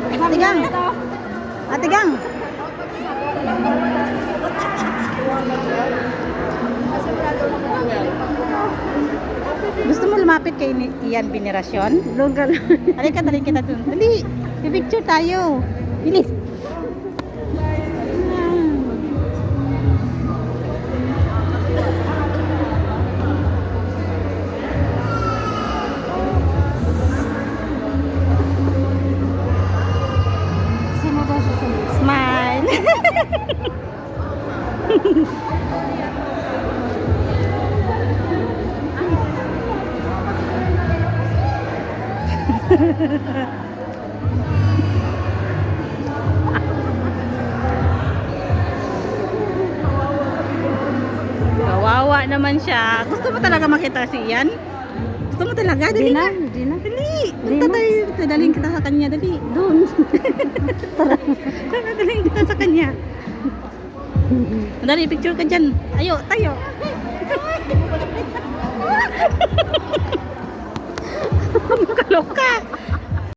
Ate Gang. Ate Gang. Gusto mo lumapit kay Ian Venerasyon? Logal. Halika, dali kita dun. Dali, pipicture tayo. Bilis. Sino ba susunod? Smile. Kawawa naman siya. Gusto mo talaga makita si Ian? Gusto mo talaga? Dali na. Hindi na. Dali. Punta tayo. Dadaling kita sa kanya. Dali. Doon. Dadaling kita sa kanya. Dali, picture ka dyan. Ayo, tayo. Kaloka.